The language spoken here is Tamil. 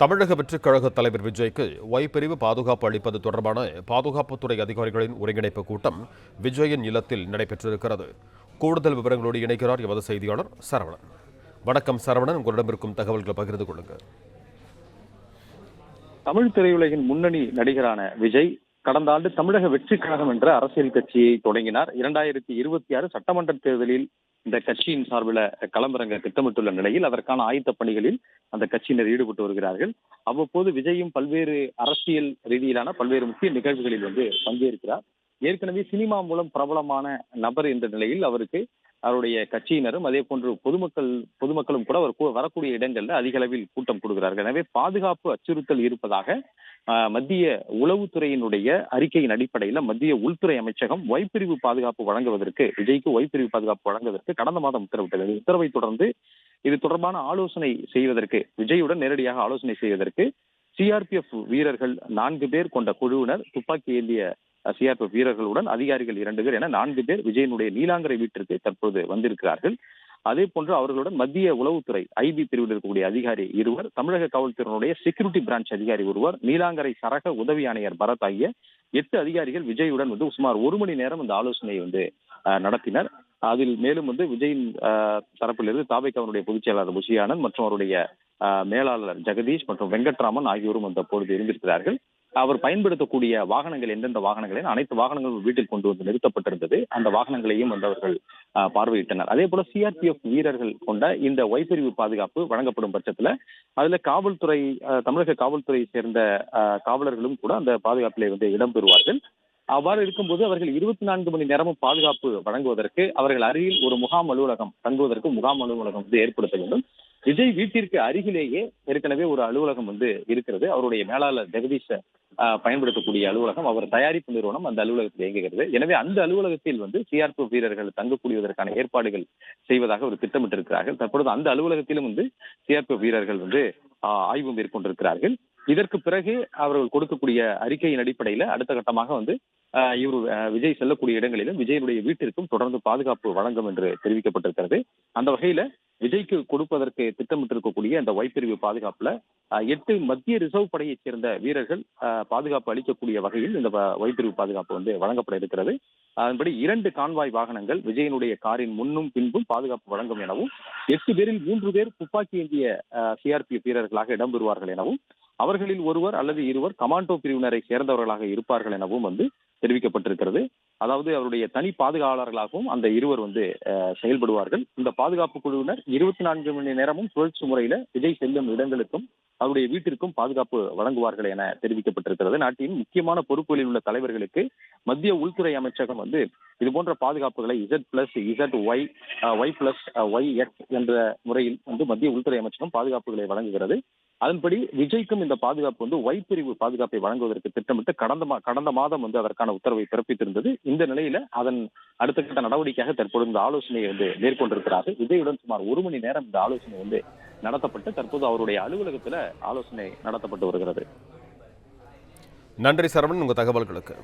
தமிழக வெற்றிக் கழக தலைவர் விஜய்க்கு ஒய் பிரிவு பாதுகாப்பு அளிப்பது தொடர்பான பாதுகாப்புத்துறை அதிகாரிகளின் ஒருங்கிணைப்பு கூட்டம் விஜயின் இல்லத்தில் நடைபெற்றிருக்கிறது. கூடுதல் விவரங்களோடு இணைக்கிறார் எமது செய்தியாளர் சரவணன். வணக்கம் சரவணன், உங்களிடம் இருக்கும் தகவல்களை பகிர்ந்து கொள்ளுங்கள். தமிழ் திரையுலகின் முன்னணி நடிகரான விஜய் கடந்த ஆண்டு தமிழக வெற்றிக் கழகம் என்ற அரசியல் கட்சியை தொடங்கினார். 2026 சட்டமன்ற தேர்தலில் இந்த கட்சியின் சார்பில் களமிறங்க திட்டமிட்டுள்ள நிலையில் அதற்கான ஆயத்த பணிகளில் அந்த கட்சியினர் ஈடுபட்டு வருகிறார்கள். அவ்வப்போது விஜயும் பல்வேறு அரசியல் ரீதியிலான பல்வேறு முக்கிய நிகழ்வுகளில் பங்கேற்கிறார். ஏற்கனவே சினிமா மூலம் பிரபலமான நபர் என்ற நிலையில் அவருடைய கட்சியினரும் அதே போன்று பொதுமக்களும் கூட அவர் வரக்கூடிய இடங்கள்ல அதிக அளவில் கூட்டம் கூடுகிறார்கள். எனவே பாதுகாப்பு அச்சுறுத்தல் இருப்பதாக மத்திய உளவுத்துறையினுடைய அறிக்கையின் அடிப்படையில் மத்திய உள்துறை அமைச்சகம் ஒய்பிரிவு பாதுகாப்பு வழங்குவதற்கு விஜய்க்கு ஒய்பிரிவு பாதுகாப்பு வழங்குவதற்கு கடந்த மாதம் உத்தரவிட்டது. உத்தரவை தொடர்ந்து இது தொடர்பான ஆலோசனை செய்வதற்கு விஜயுடன் நேரடியாக ஆலோசனை செய்வதற்கு சிஆர்பிஎஃப் வீரர்கள் 4 பேர் கொண்ட குழுவினர், துப்பாக்கி ஏந்திய சிஆர்பிஎஃப் வீரர்களுடன் அதிகாரிகள் 2 பேர் என 4 பேர் விஜயனுடைய நீலாங்கரை வீட்டிற்கு தற்போது வந்திருக்கிறார்கள். அதே போன்று அவர்களுடன் மத்திய உளவுத்துறை ஐபி பிரிவில் இருக்கக்கூடிய அதிகாரி 2, தமிழக காவல்துறையினுடைய செக்யூரிட்டி பிரான்ச் அதிகாரி 1, நீலாங்கரை சரக உதவி ஆணையர் பரத் ஆகிய 8 அதிகாரிகள் விஜயுடன் சுமார் 1 மணி நேரம் இந்த ஆலோசனையை நடத்தினர். அதில் மேலும் விஜயின் தரப்பிலிருந்து தாவேகாவினுடைய பொதுச் செயலாளர் புஷி ஆனந்த் மற்றும் அவருடைய மேலாளர் ஜெகதீஷ் மற்றும் வெங்கட்ராமன் ஆகியோரும் அந்த பொழுது இருந்திருக்கிறார்கள். அவர் பயன்படுத்தக்கூடிய வாகனங்கள் எந்தெந்த வாகனங்களை அனைத்து வாகனங்களும் வீட்டில் கொண்டு நிறுத்தப்பட்டிருந்தது. அந்த வாகனங்களையும் அவர்கள் பார்வையிட்டனர். அதே போல சிஆர்பிஎஃப் வீரர்கள் கொண்ட இந்த ஒய்பிரிவு பாதுகாப்பு வழங்கப்படும் பட்சத்துல அதுல காவல்துறை தமிழக காவல்துறை சேர்ந்த காவலர்களும் கூட அந்த பாதுகாப்பிலே இடம்பெறுவார்கள். அவ்வாறு இருக்கும்போது அவர்கள் 24 மணி நேரமும் பாதுகாப்பு வழங்குவதற்கு அவர்கள் அருகில் ஒரு முகாம் அலுவலகம் தங்குவதற்கு முகாம் அலுவலகம் ஏற்படுத்த வேண்டும். விஜய் வீட்டிற்கு அருகிலேயே ஏற்கனவே ஒரு அலுவலகம் இருக்கிறது. அவருடைய மேலாளர் ஜெகதீஷ் பயன்படுத்தக்கூடிய அலுவலகம், அவர் தயாரிப்பு நிறுவனம் அந்த அலுவலகத்தில் இயங்குகிறது. எனவே அந்த அலுவலகத்தில் சிஆர்பிஎஃப் வீரர்கள் தங்கக்கூடியதற்கான ஏற்பாடுகள் செய்வதாக ஒரு திட்டமிட்டிருக்கிறார்கள். தற்பொழுது அந்த அலுவலகத்திலும் சிஆர்பிஎஃப் வீரர்கள் ஆய்வு மேற்கொண்டிருக்கிறார்கள். இதற்கு பிறகு அவர்கள் கொடுக்கக்கூடிய அறிக்கையின் அடிப்படையில் அடுத்த கட்டமாக விஜய் செல்லக்கூடிய இடங்களிலும் விஜயனுடைய வீட்டிற்கும் தொடர்ந்து பாதுகாப்பு வழங்கும் என்று தெரிவிக்கப்பட்டிருக்கிறது. அந்த வகையில விஜய்க்கு கொடுப்பதற்கு திட்டமிட்டிருக்கக்கூடிய இந்த ஒய்பிரிவு பாதுகாப்புல 8 மத்திய ரிசர்வ் படையைச் சேர்ந்த வீரர்கள் பாதுகாப்பு அளிக்கக்கூடிய வகையில் இந்த ஒய்பிரிவு பாதுகாப்பு வழங்கப்பட இருக்கிறது. அதன்படி 2 கான்வாய் வாகனங்கள் விஜயனுடைய காரின் முன்னும் பின்பும் பாதுகாப்பு வழங்கும் எனவும் 8 பேரில் 3 பேர் துப்பாக்கி ஏந்திய சிஆர்பிஎஃப் வீரர்களாக இடம்பெறுவார்கள் எனவும் அவர்களில் 1 அல்லது 2 கமாண்டோ பிரிவினரை சேர்ந்தவர்களாக இருப்பார்கள் எனவும் தெரிவிக்கப்பட்டிருக்கிறது. அதாவது அவருடைய தனி பாதுகாவலர்களாகவும் அந்த 2 செயல்படுவார்கள். இந்த பாதுகாப்பு குழுவினர் 24 மணி நேரமும் சுழற்சி முறையில விஜய் செல்லும் இடங்களுக்கும் அவருடைய வீட்டிற்கும் பாதுகாப்பு வழங்குவார்கள் என தெரிவிக்கப்பட்டிருக்கிறது. நாட்டின் முக்கியமான பொறுப்புகளில் உள்ள தலைவர்களுக்கு மத்திய உள்துறை அமைச்சகம் இது போன்ற பாதுகாப்புகளை Z+ZY, Y+YX என்ற முறையில் மத்திய உள்துறை அமைச்சகம் பாதுகாப்புகளை வழங்குகிறது. அதன்படி விஜய்க்கும் இந்த பாதுகாப்பு ஒய் பிரிவு பாதுகாப்பை வழங்குவதற்கு திட்டமிட்டு கடந்த மாதம் அதற்கான உத்தரவை பிறப்பித்திருந்தது. இந்த நிலையில அதன் அடுத்த கட்ட நடவடிக்கையாக தற்போது இந்த ஆலோசனையை மேற்கொண்டிருக்கிறார்கள். விஜயுடன் சுமார் 1 மணி நேரம் இந்த ஆலோசனை நடத்தப்பட்டு தற்போது அவருடைய அலுவலகத்துல ஆலோசனை நடத்தப்பட்டு வருகிறது. நன்றி சரவணன், உங்க தகவல்களுக்கு.